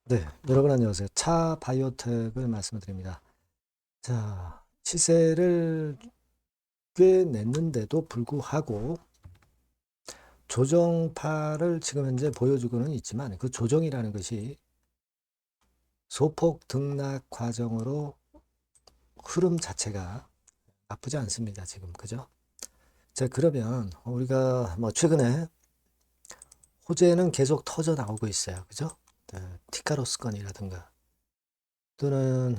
네, 여러분 안녕하세요. 차 바이오텍을 말씀드립니다. 자, 시세를 꽤 냈는데도 불구하고 조정파를 지금 현재 보여주고는 있지만 그 조정이라는 것이 소폭 등락 과정으로 흐름 자체가 나쁘지 않습니다. 지금 그죠? 자, 그러면 우리가 뭐 최근에 호재는 계속 터져 나오고 있어요. 그죠? 네, 티카로스 건이라든가 또는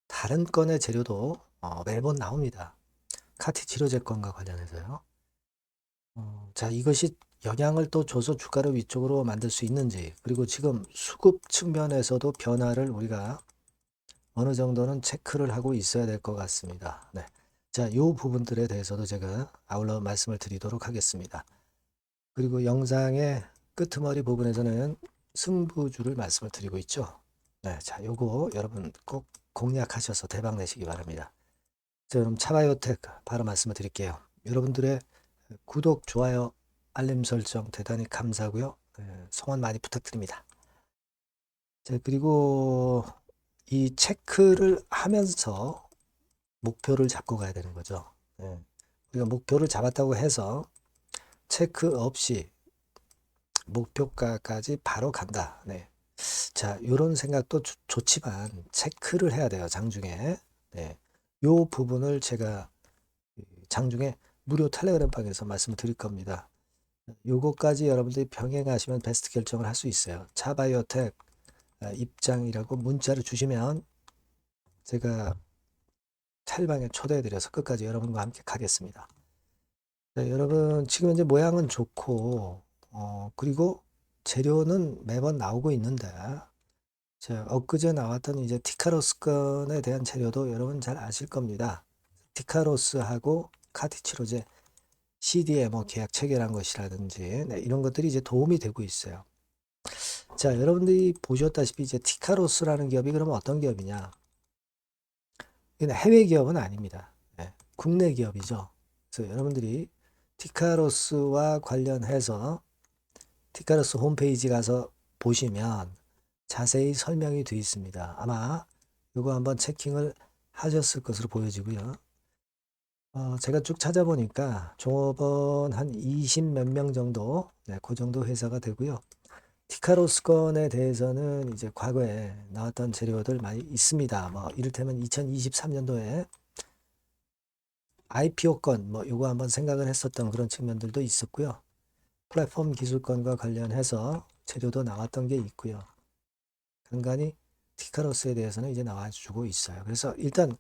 다른 건의 재료도 매번 나옵니다. 카티 치료제건과 관련해서요. 자, 이것이 영향을 또 줘서 주가를 위쪽으로 만들 수 있는지, 그리고 지금 수급 측면에서도 변화를 우리가 어느 정도는 체크를 하고 있어야 될 것 같습니다. 네. 자, 이 부분들에 대해서도 제가 아울러 말씀을 드리도록 하겠습니다. 그리고 영상의 끄트머리 부분에서는 승부주를 말씀을 드리고 있죠. 네, 자, 요거 여러분 꼭 공략하셔서 대박 내시기 바랍니다. 자, 그럼 차바이오텍 바로 말씀을 드릴게요. 여러분들의 구독, 좋아요, 알림 설정 대단히 감사하고요. 성원 많이 부탁드립니다. 자, 그리고 이 체크를 하면서 목표를 잡고 가야 되는 거죠. 우리가 목표를 잡았다고 해서 체크 없이 목표가까지 바로 간다. 네. 자, 이런 생각도 좋지만 체크를 해야 돼요. 장중에. 네. 요 부분을 제가 장중에 무료 텔레그램 방에서 말씀을 드릴 겁니다. 요거까지 여러분들이 병행하시면 베스트 결정을 할 수 있어요. 차바이오텍 입장이라고 문자를 주시면 제가 텔방에 초대해드려서 끝까지 여러분과 함께 가겠습니다. 네, 여러분 지금 현재 모양은 좋고 그리고 재료는 매번 나오고 있는데 자, 엊그제 나왔던 이제 티카로스 건에 대한 재료도 여러분 잘 아실 겁니다. 티카로스하고 카티치로제 CDMO 계약 체결한 것이라든지 네, 이런 것들이 이제 도움이 되고 있어요. 자, 여러분들이 보셨다시피 이제 티카로스라는 기업이 그러면 어떤 기업이냐? 이건 해외 기업은 아닙니다. 네, 국내 기업이죠. 그래서 여러분들이 티카로스와 관련해서 티카로스 홈페이지 가서 보시면 자세히 설명이 되어 있습니다. 아마 이거 한번 체킹을 하셨을 것으로 보여지고요. 제가 쭉 찾아보니까 종업원 한 20 몇 명 정도, 네, 그 정도 회사가 되고요. 티카로스 건에 대해서는 이제 과거에 나왔던 재료들 많이 있습니다. 뭐 이를테면 2023년도에 IPO 건 뭐 요거 한번 생각을 했었던 그런 측면들도 있었고요. 플랫폼 기술권과 관련해서 재료도 나왔던 게 있고요. 간간히 티카로스에 대해서는 이제 나와주고 있어요. 그래서 일단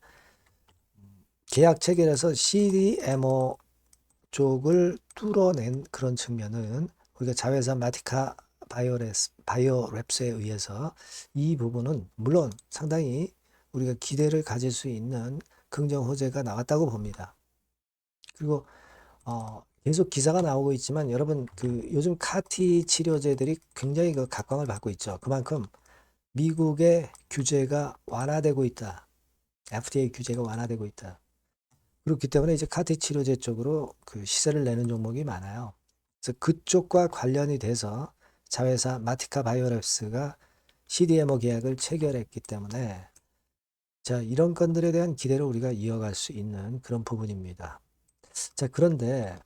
계약 체결에서 CDMO 쪽을 뚫어낸 그런 측면은 우리가 자회사 마티카 바이오랩스에 의해서 이 부분은 물론 상당히 우리가 기대를 가질 수 있는 긍정 호재가 나왔다고 봅니다. 그리고 계속 기사가 나오고 있지만 여러분 그 요즘 카티 치료제들이 굉장히 그 각광을 받고 있죠. 그만큼 미국의 규제가 완화되고 있다. FDA 규제가 완화되고 있다. 그렇기 때문에 이제 카티 치료제 쪽으로 그 시세를 내는 종목이 많아요. 그래서 그쪽과 관련이 돼서 자회사 마티카 바이오랩스가 CDMO 계약을 체결했기 때문에 자, 이런 건들에 대한 기대를 우리가 이어갈 수 있는 그런 부분입니다. 자, 그런데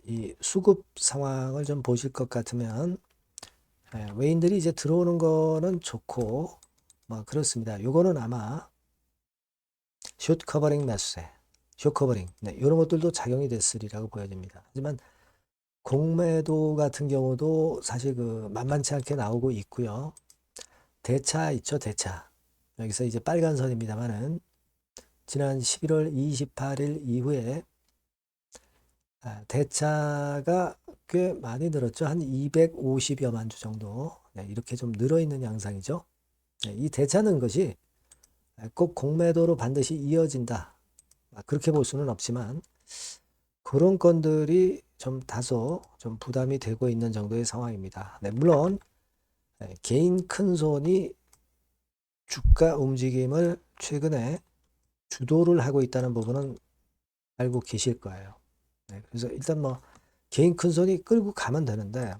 이 수급 상황을 좀 보실 것 같으면 외인들이 이제 들어오는 거는 좋고 뭐 그렇습니다. 요거는 아마 숏 커버링 매수세, 숏 커버링 네, 이런 것들도 작용이 됐으리라고 보여집니다. 하지만 공매도 같은 경우도 사실 그 만만치 않게 나오고 있고요. 대차 있죠, 대차. 여기서 이제 빨간 선입니다만은 지난 11월 28일 이후에 대차가 꽤 많이 늘었죠. 한 250여만 주 정도. 네, 이렇게 좀 늘어있는 양상이죠. 네, 이 대차는 것이 꼭 공매도로 반드시 이어진다. 그렇게 볼 수는 없지만 그런 건들이 좀 다소 좀 부담이 되고 있는 정도의 상황입니다. 네, 물론 개인 큰손이 주가 움직임을 최근에 주도를 하고 있다는 부분은 알고 계실 거예요. 네, 그래서 일단 뭐 개인 큰손이 끌고 가면 되는데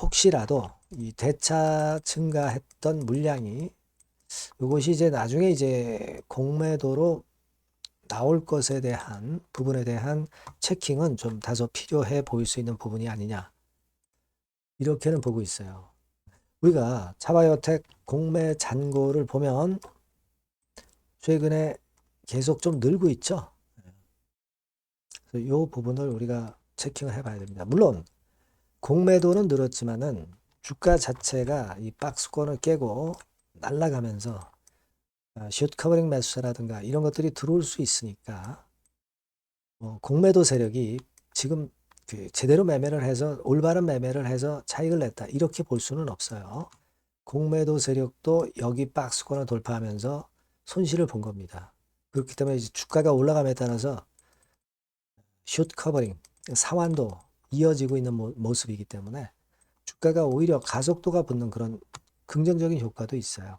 혹시라도 이 대차 증가했던 물량이 이것이 이제 나중에 이제 공매도로 나올 것에 대한 부분에 대한 체킹은 좀 다소 필요해 보일 수 있는 부분이 아니냐, 이렇게는 보고 있어요. 우리가 차바이오텍 공매 잔고를 보면 최근에 계속 좀 늘고 있죠. 그래서 이 부분을 우리가 체킹을 해봐야 됩니다. 물론 공매도는 늘었지만은 주가 자체가 이 박스권을 깨고 날아가면서 숏 커버링 매수라든가 이런 것들이 들어올 수 있으니까 공매도 세력이 지금 그 제대로 매매를 해서 올바른 매매를 해서 차익을 냈다, 이렇게 볼 수는 없어요. 공매도 세력도 여기 박스권을 돌파하면서 손실을 본 겁니다. 그렇기 때문에 이제 주가가 올라감에 따라서 숏 커버링, 상환도 이어지고 있는 모습이기 때문에 주가가 오히려 가속도가 붙는 그런 긍정적인 효과도 있어요.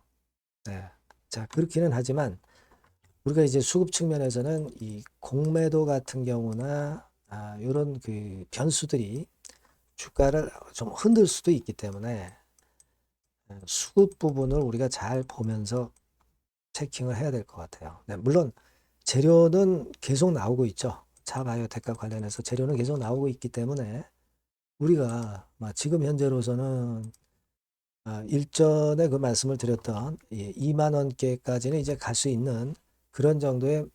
네. 자, 그렇기는 하지만 우리가 이제 수급 측면에서는 이 공매도 같은 경우나 이런 그 변수들이 주가를 좀 흔들 수도 있기 때문에 수급 부분을 우리가 잘 보면서 체킹을 해야 될 것 같아요. 네, 물론 재료는 계속 나오고 있죠. 차바이오텍과 관련해서 재료는 계속 나오고 있기 때문에 우리가 지금 현재로서는 일전에 그 말씀을 드렸던 2만 원대까지는 이제 갈 수 있는 그런 정도의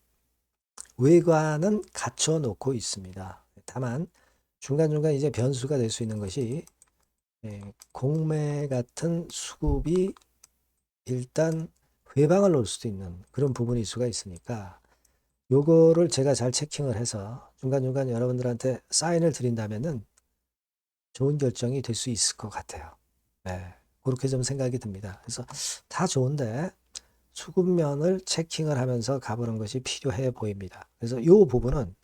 외관은 갖춰 놓고 있습니다. 다만 중간중간 이제 변수가 될 수 있는 것이 공매 같은 수급이 일단 회방을 놓을 수도 있는 그런 부분일 수가 있으니까 요거를 제가 잘 체킹을 해서 중간중간 여러분들한테 사인을 드린다면은 좋은 결정이 될 수 있을 것 같아요. 네, 그렇게 좀 생각이 듭니다. 그래서 다 좋은데 수급면을 체킹을 하면서 가보는 것이 필요해 보입니다. 그래서 이 부분은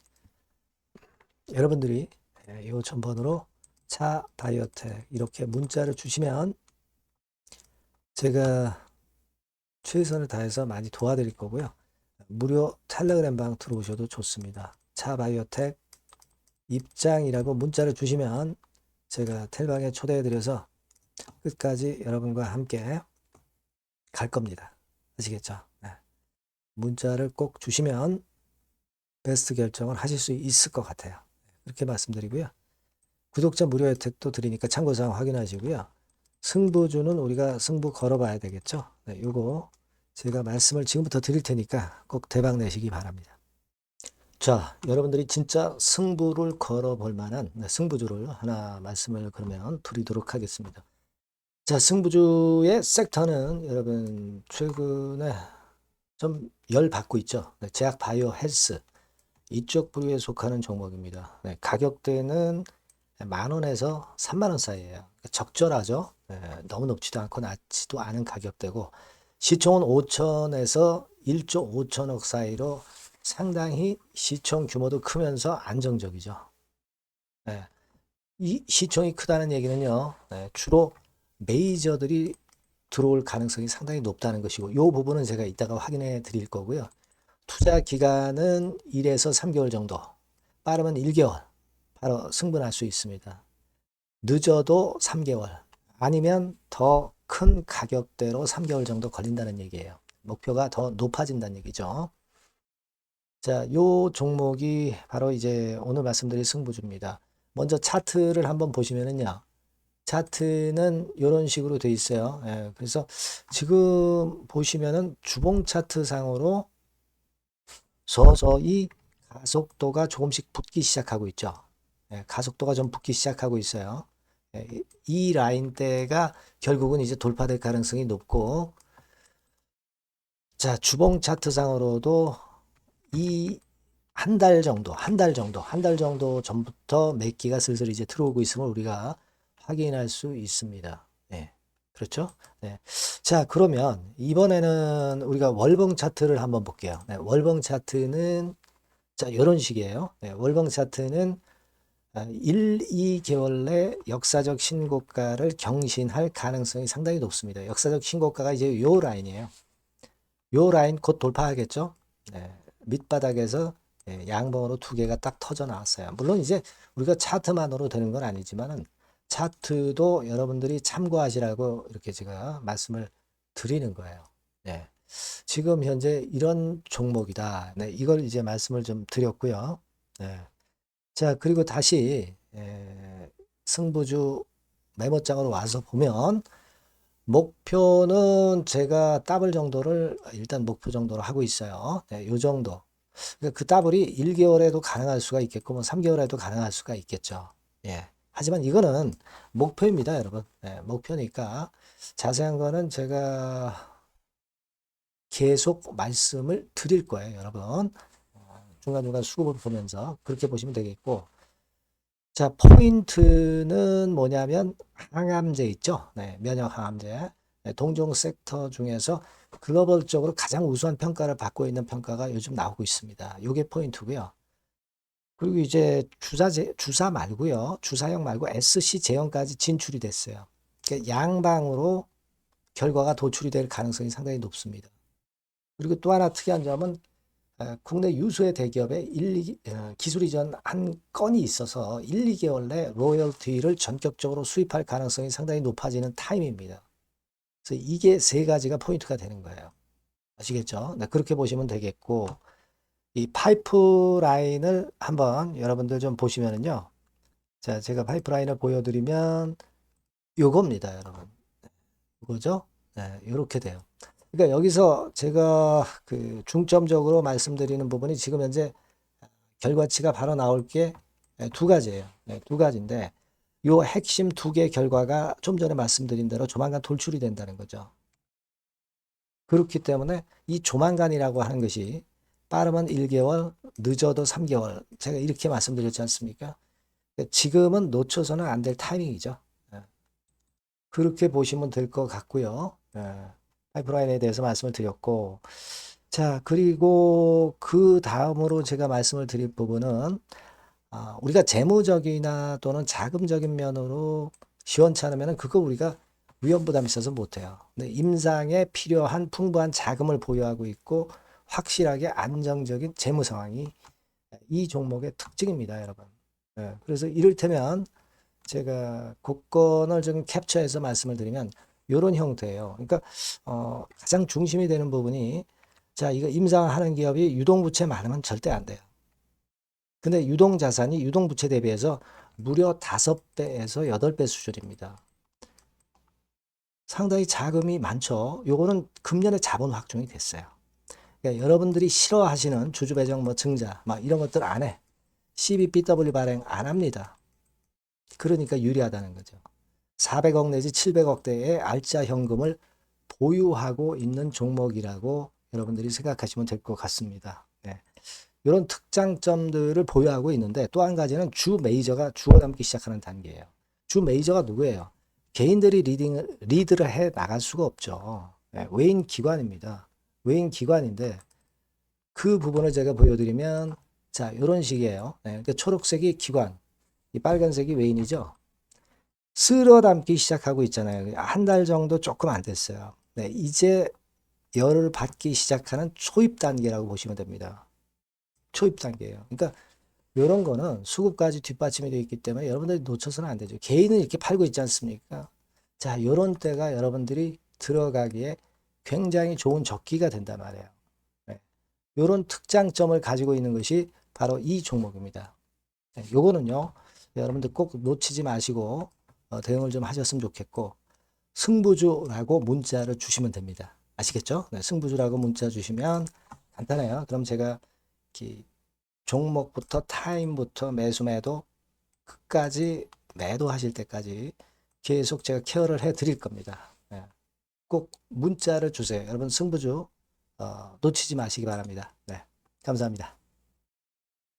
여러분들이 이 전번으로 차바이오텍 이렇게 문자를 주시면 제가 최선을 다해서 많이 도와드릴 거고요. 무료 텔레그램 방 들어오셔도 좋습니다. 차바이오텍 입장이라고 문자를 주시면 제가 텔방에 초대해드려서 끝까지 여러분과 함께 갈 겁니다. 아시겠죠? 네. 문자를 꼭 주시면 베스트 결정을 하실 수 있을 것 같아요. 그렇게 말씀드리고요. 구독자 무료 혜택도 드리니까 참고사항 확인하시고요. 승부주는 우리가 승부 걸어봐야 되겠죠. 네, 요거 제가 말씀을 지금부터 드릴 테니까 꼭 대박 내시기 바랍니다. 자, 여러분들이 진짜 승부를 걸어볼 만한 승부주를 하나 말씀을 그러면 드리도록 하겠습니다. 자, 승부주의 섹터는 여러분 최근에 좀 열 받고 있죠. 네, 제약 바이오 헬스 이쪽 부류에 속하는 종목입니다. 네, 가격대는 10,000원에서 30,000원 사이에요. 적절하죠. 네, 너무 높지도 않고 낮지도 않은 가격대고 시총은 5천에서 1조 5천억 사이로 상당히 시총 규모도 크면서 안정적이죠. 네, 이 시총이 크다는 얘기는요. 네, 주로 메이저들이 들어올 가능성이 상당히 높다는 것이고 이 부분은 제가 이따가 확인해 드릴 거고요. 투자 기간은 1에서 3개월 정도, 빠르면 1개월 바로 승분할 수 있습니다. 늦어도 3개월, 아니면 더 큰 가격대로 3개월 정도 걸린다는 얘기예요. 목표가 더 높아진다는 얘기죠. 자, 요 종목이 바로 이제 오늘 말씀드릴 승부주입니다. 먼저 차트를 한번 보시면은요. 차트는 이런 식으로 돼 있어요. 예, 그래서 지금 보시면은 주봉 차트 상으로 서서히 가속도가 조금씩 붙기 시작하고 있죠. 예, 가속도가 좀 붙기 시작하고 있어요. 예, 이 라인대가 결국은 이제 돌파될 가능성이 높고, 자, 주봉 차트상으로도 이 한 달 정도 전부터 매기가 슬슬 이제 들어오고 있음을 우리가 확인할 수 있습니다. 네, 그렇죠? 네. 자, 그러면 이번에는 우리가 월봉 차트를 한번 볼게요. 네, 월봉 차트는 자, 이런 식이에요. 네, 월봉 차트는 1, 2개월 내 역사적 신고가를 경신할 가능성이 상당히 높습니다. 역사적 신고가가 이제 요 라인이에요. 요 라인 곧 돌파하겠죠? 네, 밑바닥에서 양봉으로 두 개가 딱 터져 나왔어요. 물론 이제 우리가 차트만으로 되는 건 아니지만은 차트도 여러분들이 참고하시라고 이렇게 제가 말씀을 드리는 거예요. 네. 지금 현재 이런 종목이다. 네, 이걸 이제 말씀을 좀 드렸고요. 네. 자, 그리고 다시 승부주 메모장으로 와서 보면 목표는 제가 더블 정도를 일단 목표 정도로 하고 있어요. 네, 요 정도. 그러니까 그 더블이 1개월에도 가능할 수가 있겠고 뭐 3개월에도 가능할 수가 있겠죠. 예. 하지만 이거는 목표입니다, 여러분. 네, 목표니까 자세한 거는 제가 계속 말씀을 드릴 거예요, 여러분. 중간중간 수급을 보면서 그렇게 보시면 되겠고. 자, 포인트는 뭐냐면 항암제 있죠? 네, 면역 항암제. 네, 동종 섹터 중에서 글로벌적으로 가장 우수한 평가를 받고 있는 평가가 요즘 나오고 있습니다. 요게 포인트고요. 그리고 이제 주사 말고요. 주사형 말고 SC 제형까지 진출이 됐어요. 그러니까 양방으로 결과가 도출이 될 가능성이 상당히 높습니다. 그리고 또 하나 특이한 점은 국내 유수의 대기업의 기술 이전 한 건이 있어서 1, 2개월 내 로열티를 전격적으로 수입할 가능성이 상당히 높아지는 타임입니다. 그래서 이게 세 가지가 포인트가 되는 거예요. 아시겠죠? 네, 그렇게 보시면 되겠고, 이 파이프라인을 한번 여러분들 좀 보시면은요. 자, 제가 파이프라인을 보여드리면 요겁니다, 여러분. 이거죠? 네, 이렇게 돼요. 그러니까 여기서 제가 그 중점적으로 말씀드리는 부분이 지금 현재 결과치가 바로 나올 게 두 가지예요. 네, 두 가지인데 요 핵심 두 개 결과가 좀 전에 말씀드린 대로 조만간 돌출이 된다는 거죠. 그렇기 때문에 이 조만간이라고 하는 것이 빠르면 1개월, 늦어도 3개월. 제가 이렇게 말씀드렸지 않습니까? 지금은 놓쳐서는 안 될 타이밍이죠. 네. 그렇게 보시면 될 것 같고요. 파이프라인에 대해서 말씀을 드렸고, 자, 그리고 그 다음으로 제가 말씀을 드릴 부분은, 우리가 재무적이나 또는 자금적인 면으로 시원찮으면 그거 우리가 위험부담이 있어서 못해요. 근데 임상에 필요한 풍부한 자금을 보유하고 있고, 확실하게 안정적인 재무 상황이 이 종목의 특징입니다, 여러분. 그래서 이를테면, 제가 곡선을 좀 캡처해서 말씀을 드리면 이런 형태예요. 그러니까 가장 중심이 되는 부분이 자 이거 임상하는 기업이 유동부채 많으면 절대 안 돼요. 근데 유동자산이 유동부채 대비해서 무려 5배에서 8배 수준입니다. 상당히 자금이 많죠. 요거는 금년에 자본 확충이 됐어요. 그러니까 여러분들이 싫어하시는 주주배정 뭐 증자 막 이런 것들 안 해. CBBW 발행 안 합니다. 그러니까 유리하다는 거죠. 400억 내지 700억대의 알짜 현금을 보유하고 있는 종목이라고 여러분들이 생각하시면 될 것 같습니다. 네. 이런 특장점들을 보유하고 있는데 또 한 가지는 주 메이저가 주워 담기 시작하는 단계예요. 주 메이저가 누구예요? 개인들이 리드를 해 나갈 수가 없죠. 네. 외인 기관입니다. 외인 기관인데 그 부분을 제가 보여드리면 자 이런 식이에요. 네. 그러니까 초록색이 기관, 이 빨간색이 외인이죠. 쓸어 담기 시작하고 있잖아요. 한 달 정도 조금 안 됐어요. 네, 이제 열을 받기 시작하는 초입 단계라고 보시면 됩니다. 초입 단계예요. 그러니까 이런 거는 수급까지 뒷받침이 되어 있기 때문에 여러분들이 놓쳐서는 안 되죠. 개인은 이렇게 팔고 있지 않습니까? 자, 이런 때가 여러분들이 들어가기에 굉장히 좋은 적기가 된단 말이에요. 네. 이런 특장점을 가지고 있는 것이 바로 이 종목입니다. 네, 요거는요, 여러분들 꼭 놓치지 마시고 대응을 좀 하셨으면 좋겠고, 승부주라고 문자를 주시면 됩니다. 아시겠죠? 네, 승부주라고 문자 주시면 간단해요. 그럼 제가 종목부터 타임부터 매수 매도 끝까지 매도하실 때까지 계속 제가 케어를 해 드릴 겁니다. 네, 꼭 문자를 주세요. 여러분 승부주 놓치지 마시기 바랍니다. 네, 감사합니다.